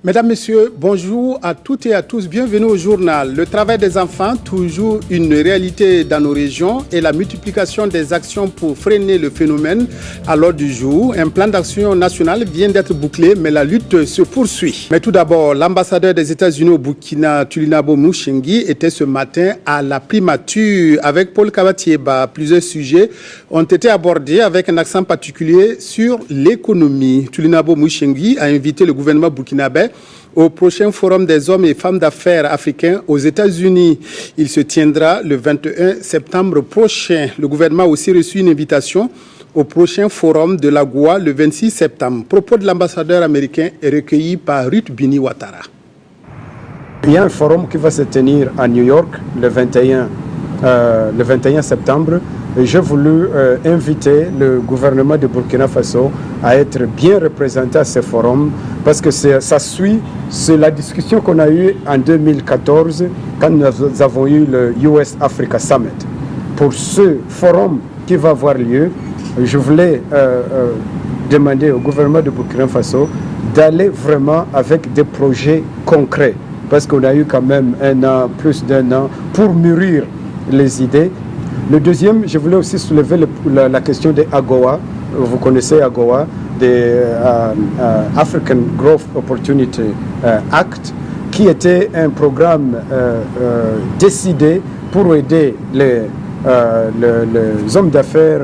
Mesdames, Messieurs, bonjour à toutes et à tous. Bienvenue au journal. Le travail des enfants, toujours une réalité dans nos régions, et la multiplication des actions pour freiner le phénomène à l'ordre du jour. Un plan d'action national vient d'être bouclé, mais la lutte se poursuit. Mais tout d'abord, l'ambassadeur des États-Unis au Burkina, Tulinabo Mouchengi, était ce matin à la primature avec Paul Kabatieba. Plusieurs sujets ont été abordés avec un accent particulier sur l'économie. Tulinabo Mouchengi a invité le gouvernement burkinabé au prochain forum des hommes et femmes d'affaires africains aux États-Unis. Il se tiendra le 21 septembre prochain. Le gouvernement a aussi reçu une invitation au prochain forum de la Goa le 26 septembre. Propos de l'ambassadeur américain est recueilli par Ruth Bini Ouattara. Il y a un forum qui va se tenir à New York le 21 septembre. J'ai voulu inviter le gouvernement de Burkina Faso à être bien représenté à ce forum parce que ça suit la discussion qu'on a eue en 2014 quand nous avons eu le US Africa Summit. Pour ce forum qui va avoir lieu, je voulais demander au gouvernement de Burkina Faso d'aller vraiment avec des projets concrets parce qu'on a eu quand même plus d'un an pour mûrir les idées. Le deuxième, je voulais aussi soulever la question des AGOA. Vous connaissez AGOA, des African Growth Opportunity Act, qui était un programme décidé pour aider les hommes d'affaires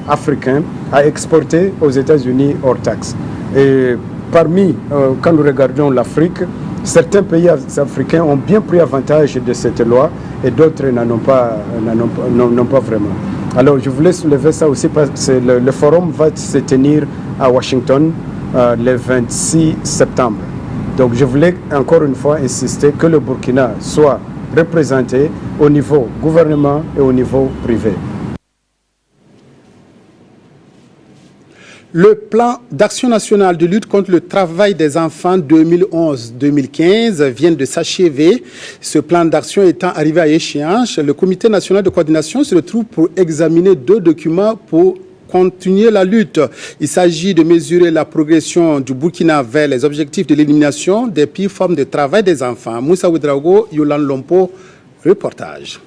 africains à exporter aux États-Unis hors taxe. Et quand nous regardons l'Afrique, certains pays africains ont bien pris avantage de cette loi et d'autres n'en ont pas vraiment. Alors je voulais soulever ça aussi parce que le forum va se tenir à Washington le 26 septembre. Donc je voulais encore une fois insister que le Burkina soit représenté au niveau gouvernement et au niveau privé. Le plan d'action nationale de lutte contre le travail des enfants 2011-2015 vient de s'achever. Ce plan d'action étant arrivé à échéance, le Comité national de coordination se retrouve pour examiner 2 documents pour continuer la lutte. Il s'agit de mesurer la progression du Burkina vers les objectifs de l'élimination des pires formes de travail des enfants. Moussa Ouedraogo, Yolande Lompo, reportage.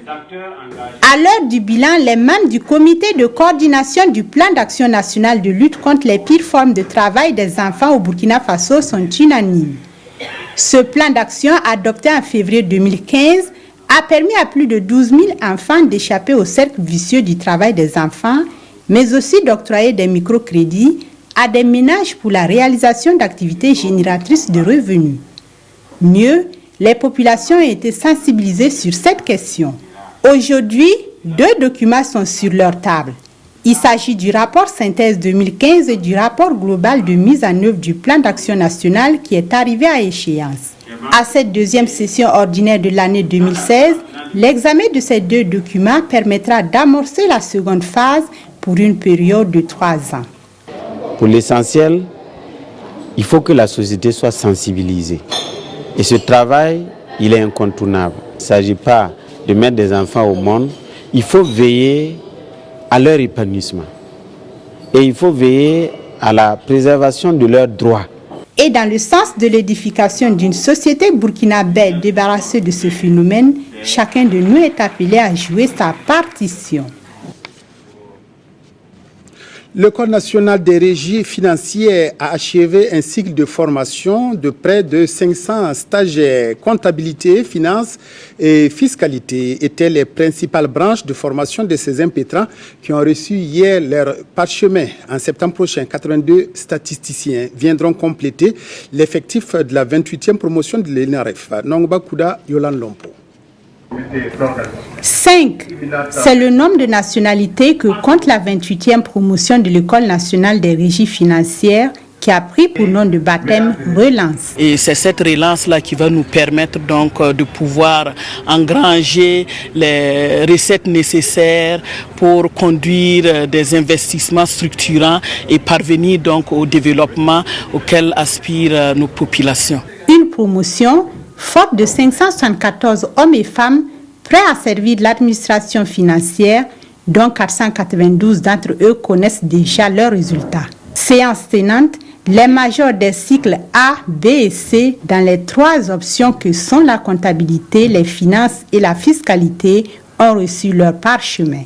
À l'heure du bilan, les membres du comité de coordination du plan d'action national de lutte contre les pires formes de travail des enfants au Burkina Faso sont unanimes. Ce plan d'action, adopté en février 2015, a permis à plus de 12 000 enfants d'échapper au cercle vicieux du travail des enfants, mais aussi d'octroyer des microcrédits à des ménages pour la réalisation d'activités génératrices de revenus. Mieux, les populations ont été sensibilisées sur cette question. Aujourd'hui, 2 documents sont sur leur table. Il s'agit du rapport synthèse 2015 et du rapport global de mise en œuvre du plan d'action national qui est arrivé à échéance. À cette deuxième session ordinaire de l'année 2016, l'examen de ces 2 documents permettra d'amorcer la seconde phase pour une période de 3 ans. Pour l'essentiel, il faut que la société soit sensibilisée. Et ce travail, il est incontournable. Il ne s'agit pas de mettre des enfants au monde, il faut veiller à leur épanouissement. Et il faut veiller à la préservation de leurs droits. Et dans le sens de l'édification d'une société burkinabé débarrassée de ce phénomène, chacun de nous est appelé à jouer sa partition. L'École nationale des régies financières a achevé un cycle de formation de près de 500 stagiaires. Comptabilité, finance et fiscalité étaient les principales branches de formation de ces impétrants qui ont reçu hier leur parchemin. En septembre prochain, 82 statisticiens viendront compléter l'effectif de la 28e promotion de l'ENAREF. Nongba Kouda, Yolande Lompo. 5. C'est le nombre de nationalités que compte la 28e promotion de l'École nationale des régies financières qui a pris pour nom de baptême Relance. Et c'est cette relance-là qui va nous permettre donc de pouvoir engranger les recettes nécessaires pour conduire des investissements structurants et parvenir donc au développement auquel aspirent nos populations. Une promotion forte de 574 hommes et femmes prêts à servir l'administration financière, dont 492 d'entre eux connaissent déjà leurs résultats. Séance tenante, les majors des cycles A, B et C dans les 3 options que sont la comptabilité, les finances et la fiscalité ont reçu leur parchemin.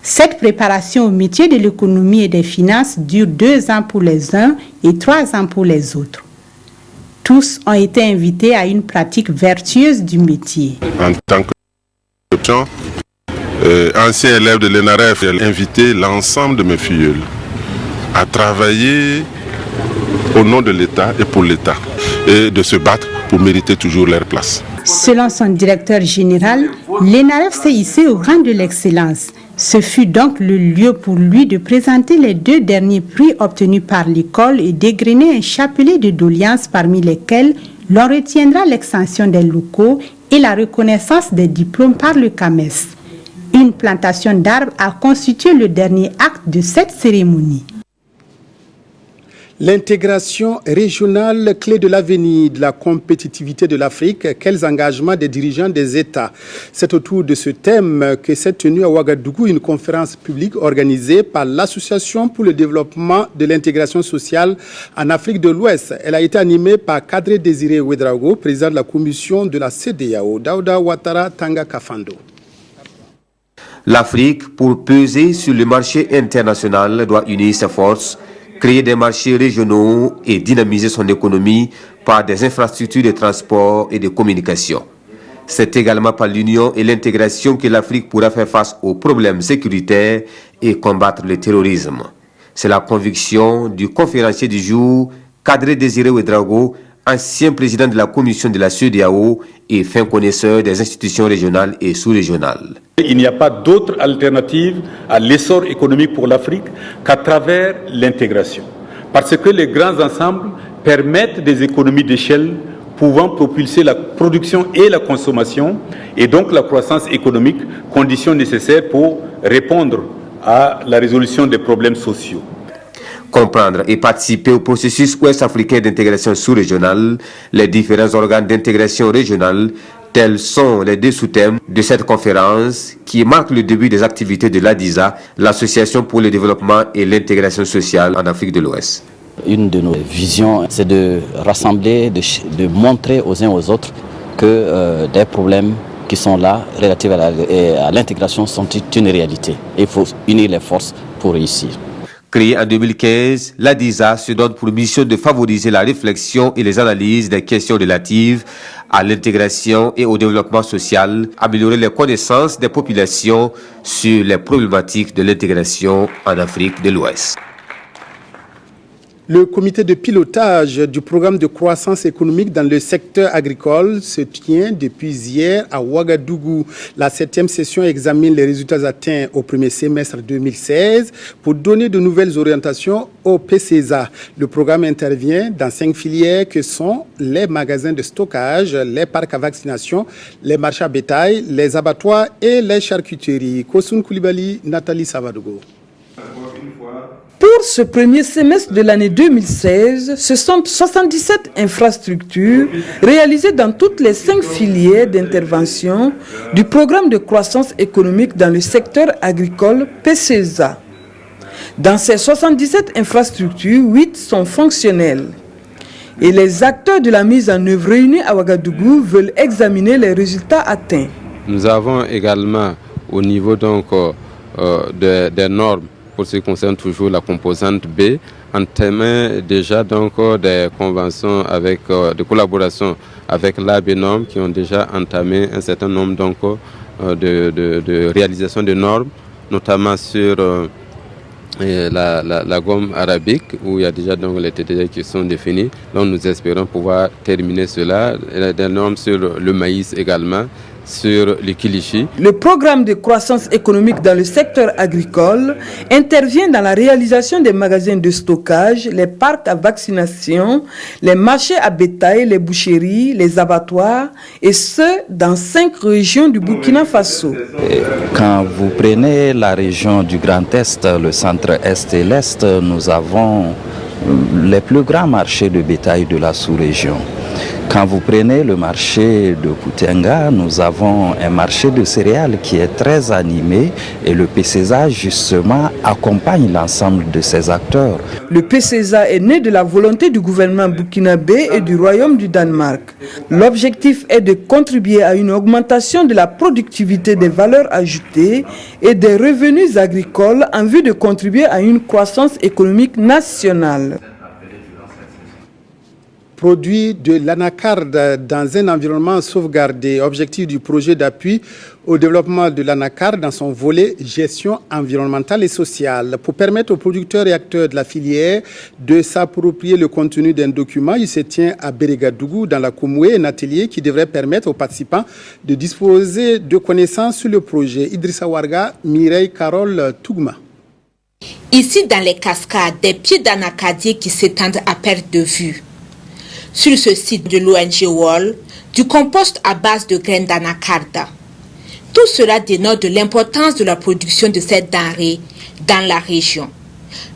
Cette préparation au métier de l'économie et des finances dure 2 ans pour les uns et 3 ans pour les autres. Tous ont été invités à une pratique vertueuse du métier. En tant qu'ancien élève de l'ENAREF, j'ai invité l'ensemble de mes filleuls à travailler au nom de l'État et pour l'État, et de se battre pour mériter toujours leur place. Selon son directeur général, l'ENAREF s'est hissé au rang de l'excellence. Ce fut donc le lieu pour lui de présenter les 2 derniers prix obtenus par l'école et dégrainer un chapelet de doléances parmi lesquelles l'on retiendra l'extension des locaux et la reconnaissance des diplômes par le CAMES. Une plantation d'arbres a constitué le dernier acte de cette cérémonie. L'intégration régionale, clé de l'avenir de la compétitivité de l'Afrique, quels engagements des dirigeants des États? C'est autour de ce thème que s'est tenue à Ouagadougou une conférence publique organisée par l'Association pour le développement de l'intégration sociale en Afrique de l'Ouest. Elle a été animée par Kadri Désiré Ouedraogo, président de la commission de la CEDEAO, Daouda Ouattara Tanga Kafando. L'Afrique, pour peser sur le marché international, doit unir ses forces, créer des marchés régionaux et dynamiser son économie par des infrastructures de transport et de communication. C'est également par l'union et l'intégration que l'Afrique pourra faire face aux problèmes sécuritaires et combattre le terrorisme. C'est la conviction du conférencier du jour, Kadri Désiré Ouedraogo, ancien président de la commission de la CEDEAO et fin connaisseur des institutions régionales et sous-régionales. Il n'y a pas d'autre alternative à l'essor économique pour l'Afrique qu'à travers l'intégration. Parce que les grands ensembles permettent des économies d'échelle pouvant propulser la production et la consommation et donc la croissance économique, condition nécessaire pour répondre à la résolution des problèmes sociaux. Comprendre et participer au processus ouest-africain d'intégration sous-régionale, les différents organes d'intégration régionale, tels sont les 2 sous-thèmes de cette conférence qui marque le début des activités de l'ADISA, l'Association pour le développement et l'intégration sociale en Afrique de l'Ouest. Une de nos visions, c'est de rassembler, de montrer aux uns aux autres que des problèmes qui sont là, relatifs à l'intégration, sont une réalité. Il faut unir les forces pour réussir. Créée en 2015, l'ADISA se donne pour mission de favoriser la réflexion et les analyses des questions relatives à l'intégration et au développement social, améliorer les connaissances des populations sur les problématiques de l'intégration en Afrique de l'Ouest. Le comité de pilotage du programme de croissance économique dans le secteur agricole se tient depuis hier à Ouagadougou. La 7e session examine les résultats atteints au premier semestre 2016 pour donner de nouvelles orientations au PCESA. Le programme intervient dans 5 filières que sont les magasins de stockage, les parcs à vaccination, les marchés à bétail, les abattoirs et les charcuteries. Kosun Koulibaly, Nathalie Savadogo. Pour ce premier semestre de l'année 2016, ce sont 77 infrastructures réalisées dans toutes les 5 filières d'intervention du programme de croissance économique dans le secteur agricole PCESA. Dans ces 77 infrastructures, 8 sont fonctionnelles. Et les acteurs de la mise en œuvre réunis à Ouagadougou veulent examiner les résultats atteints. Nous avons également au niveau donc, des normes, pour ce qui concerne toujours la composante B, entamé déjà donc des conventions avec de collaboration avec l'ABNORM qui ont déjà entamé un certain nombre donc de réalisation de normes, notamment sur la gomme arabique où il y a déjà donc les TTD qui sont définis. Donc nous espérons pouvoir terminer cela. Il y a des normes sur le maïs également, sur le kilichi. Le programme de croissance économique dans le secteur agricole intervient dans la réalisation des magasins de stockage, les parcs à vaccination, les marchés à bétail, les boucheries, les abattoirs, et ce, dans 5 régions du Burkina Faso. Quand vous prenez la région du Grand Est, le centre-Est et l'Est, nous avons les plus grands marchés de bétail de la sous-région. Quand vous prenez le marché de Koutenga, nous avons un marché de céréales qui est très animé et le PCESA justement accompagne l'ensemble de ces acteurs. Le PCESA est né de la volonté du gouvernement burkinabé et du Royaume du Danemark. L'objectif est de contribuer à une augmentation de la productivité des valeurs ajoutées et des revenus agricoles en vue de contribuer à une croissance économique nationale. Produit de l'anacarde dans un environnement sauvegardé. Objectif du projet d'appui au développement de l'anacarde dans son volet gestion environnementale et sociale. Pour permettre aux producteurs et acteurs de la filière de s'approprier le contenu d'un document, il se tient à Bérégadougou, dans la Koumoué, un atelier qui devrait permettre aux participants de disposer de connaissances sur le projet. Idrissa Warga, Mireille Carole Tougma. Ici, dans les cascades, des pieds d'anacardier qui s'étendent à perte de vue. Sur ce site de l'ONG WALL, du compost à base de graines d'anacarde. Tout cela dénote de l'importance de la production de cette denrée dans la région.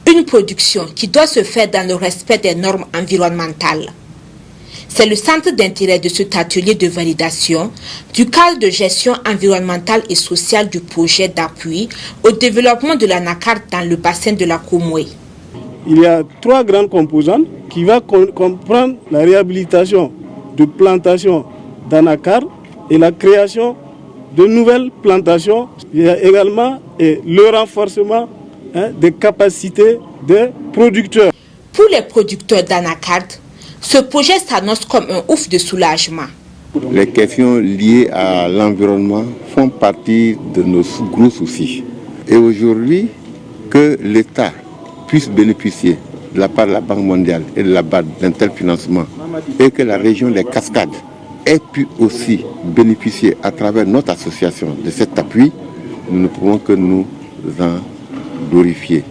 Une production qui doit se faire dans le respect des normes environnementales. C'est le centre d'intérêt de cet atelier de validation du cadre de gestion environnementale et sociale du projet d'appui au développement de l'anacarde dans le bassin de la Koumoué. Il y a 3 grandes composantes qui vont comprendre la réhabilitation de plantations d'anacarde et la création de nouvelles plantations. Il y a également le renforcement des capacités des producteurs. Pour les producteurs d'anacarde, ce projet s'annonce comme un ouf de soulagement. Les questions liées à l'environnement font partie de nos gros soucis. Et aujourd'hui, que l'État puisse bénéficier de la part de la Banque mondiale et de la BAD d'un tel financement et que la région des Cascades ait pu aussi bénéficier à travers notre association de cet appui, nous ne pouvons que nous en glorifier.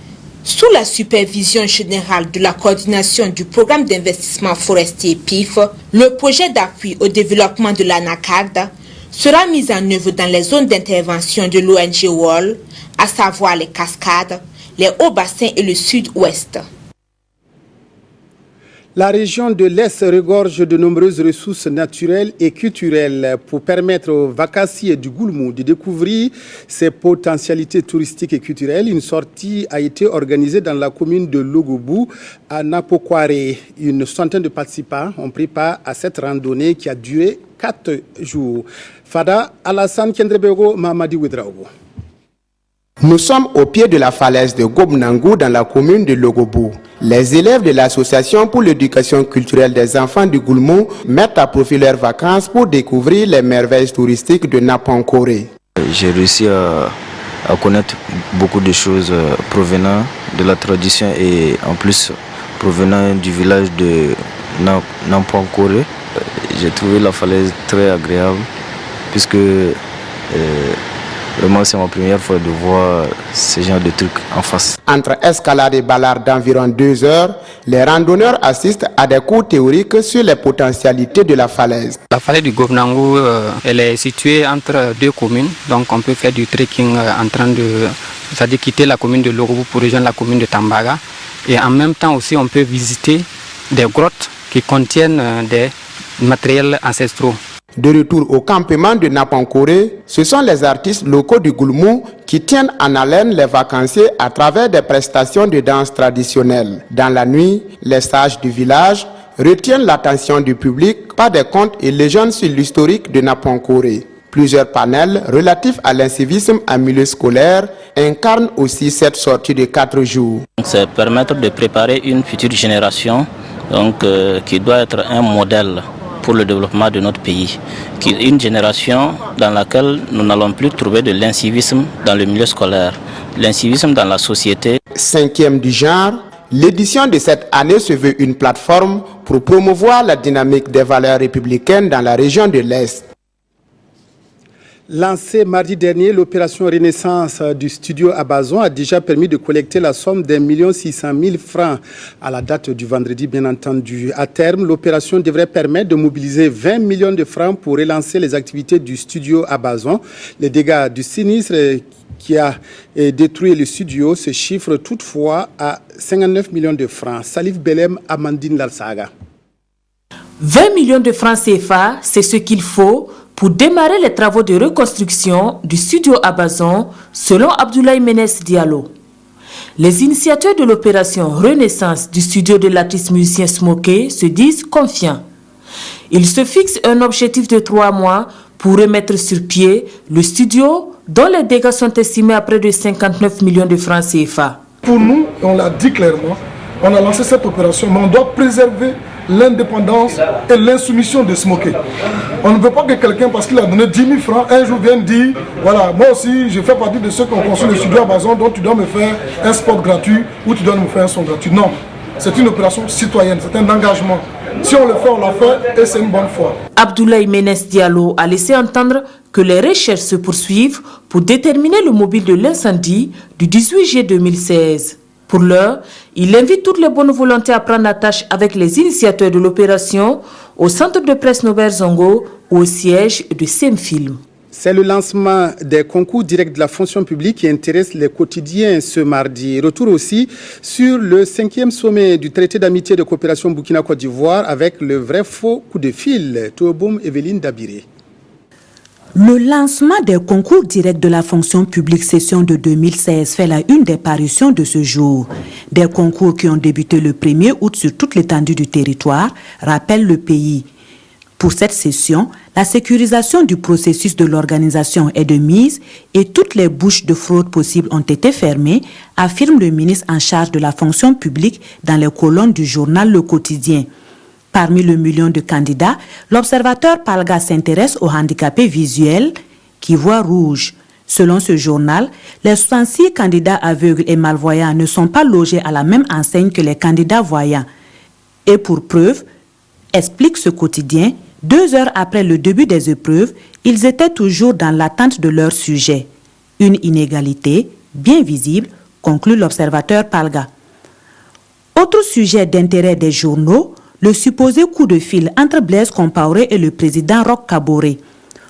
Sous la supervision générale de la coordination du programme d'investissement forestier PIF, le projet d'appui au développement de l'anacarde sera mis en œuvre dans les zones d'intervention de l'ONG WALL, à savoir les Cascades, les hauts bassins et le sud-ouest. La région de l'Est regorge de nombreuses ressources naturelles et culturelles pour permettre aux vacanciers du Goulmou de découvrir ses potentialités touristiques et culturelles. Une sortie a été organisée dans la commune de Logobou à Napokware. Une centaine de participants ont pris part à cette randonnée qui a duré 4 jours. Fada Alassane Kendrebego Mamadi Ouedraogo. Nous sommes au pied de la falaise de Gobnangou dans la commune de Logobou. Les élèves de l'association pour l'éducation culturelle des enfants du Goulmou mettent à profit leurs vacances pour découvrir les merveilles touristiques de Napankore. J'ai réussi à connaître beaucoup de choses provenant de la tradition et en plus provenant du village de Napankore. J'ai trouvé la falaise très agréable puisque vraiment, c'est ma première fois de voir ce genre de trucs en face. Entre escalade et balade d'environ 2 heures, les randonneurs assistent à des cours théoriques sur les potentialités de la falaise. La falaise du Gobnangou, elle est située entre 2 communes. Donc on peut faire du trekking c'est-à-dire quitter la commune de Logobou pour rejoindre la commune de Tambaga. Et en même temps aussi, on peut visiter des grottes qui contiennent des matériels ancestraux. De retour au campement de Napankore, ce sont les artistes locaux du Goulmou qui tiennent en haleine les vacanciers à travers des prestations de danse traditionnelles. Dans la nuit, les sages du village retiennent l'attention du public par des contes et légendes sur l'historique de Napankore. Plusieurs panels relatifs à l'incivisme en milieu scolaire incarnent aussi cette sortie de 4 jours. C'est permettre de préparer une future génération qui doit être un modèle pour le développement de notre pays, qui est une génération dans laquelle nous n'allons plus trouver de l'incivisme dans le milieu scolaire, l'incivisme dans la société. 5e du genre, l'édition de cette année se veut une plateforme pour promouvoir la dynamique des valeurs républicaines dans la région de l'Est. Lancée mardi dernier, l'opération Renaissance du studio à Bazon a déjà permis de collecter la somme d'1 600 000 francs à la date du vendredi, bien entendu. À terme, l'opération devrait permettre de mobiliser 20 millions de francs pour relancer les activités du studio à Bazon. Les dégâts du sinistre qui a détruit le studio se chiffrent toutefois à 59 millions de francs. Salif Belem, Amandine Lalsaga. 20 millions de francs CFA, c'est ce qu'il faut pour démarrer les travaux de reconstruction du studio Abazon, selon Abdoulaye Ménès Diallo. Les initiateurs de l'opération Renaissance du studio de l'artiste musicien Smoké se disent confiants. Ils se fixent un objectif de 3 mois pour remettre sur pied le studio dont les dégâts sont estimés à près de 59 millions de francs CFA. Pour nous, on l'a dit clairement, on a lancé cette opération, mais on doit préserver l'indépendance et l'insoumission de Smoké. On ne veut pas que quelqu'un, parce qu'il a donné 10 000 francs, un jour vienne dire, voilà, moi aussi, je fais partie de ceux qui ont construit le studio Amazon, donc tu dois me faire un spot gratuit ou tu dois me faire un son gratuit. Non, c'est une opération citoyenne, c'est un engagement. Si on le fait, on l'a fait et c'est une bonne foi. Abdoulaye Ménès Diallo a laissé entendre que les recherches se poursuivent pour déterminer le mobile de l'incendie du 18 juillet 2016. Pour l'heure, il invite toutes les bonnes volontés à prendre attache avec les initiateurs de l'opération au centre de presse Norbert Zongo ou au siège de Semfilm. C'est le lancement des concours directs de la fonction publique qui intéresse les quotidiens ce mardi. Retour aussi sur le 5e sommet du traité d'amitié et de coopération Burkina-Côte d'Ivoire avec le vrai faux coup de fil. Touboum Evelyne Dabiré. Le lancement des concours directs de la fonction publique session de 2016 fait la une des parutions de ce jour. Des concours qui ont débuté le 1er août sur toute l'étendue du territoire, rappelle le pays. Pour cette session, la sécurisation du processus de l'organisation est de mise et toutes les bouches de fraude possibles ont été fermées, affirme le ministre en charge de la fonction publique dans les colonnes du journal Le Quotidien. Parmi le million de candidats, l'observateur Palga s'intéresse aux handicapés visuels qui voient rouge. Selon ce journal, les 66 candidats aveugles et malvoyants ne sont pas logés à la même enseigne que les candidats voyants. Et pour preuve, explique ce quotidien, 2 heures après le début des épreuves, ils étaient toujours dans l'attente de leur sujet. Une inégalité bien visible, conclut l'observateur Palga. Autre sujet d'intérêt des journaux, le supposé coup de fil entre Blaise Compaoré et le président Roch Kaboré.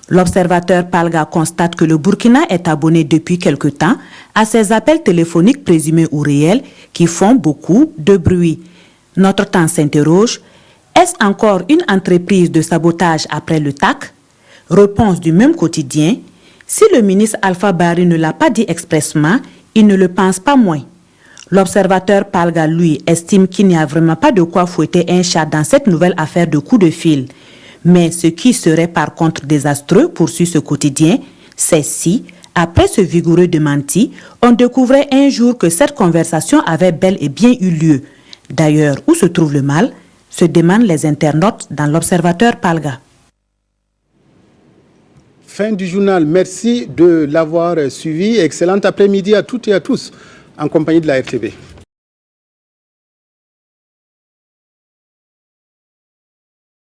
L'observateur Palga constate que le Burkina est abonné depuis quelque temps à ces appels téléphoniques présumés ou réels qui font beaucoup de bruit. Notre temps s'interroge, est-ce encore une entreprise de sabotage après le TAC? Réponse du même quotidien, si le ministre Alpha Barry ne l'a pas dit expressement, il ne le pense pas moins. L'observateur Palga, lui, estime qu'il n'y a vraiment pas de quoi fouetter un chat dans cette nouvelle affaire de coup de fil. Mais ce qui serait par contre désastreux, poursuit ce quotidien, c'est si, après ce vigoureux démenti, on découvrait un jour que cette conversation avait bel et bien eu lieu. D'ailleurs, où se trouve le mal, se demandent les internautes dans l'observateur Palga. Fin du journal. Merci de l'avoir suivi. Excellent après-midi à toutes et à tous en compagnie de la RTB.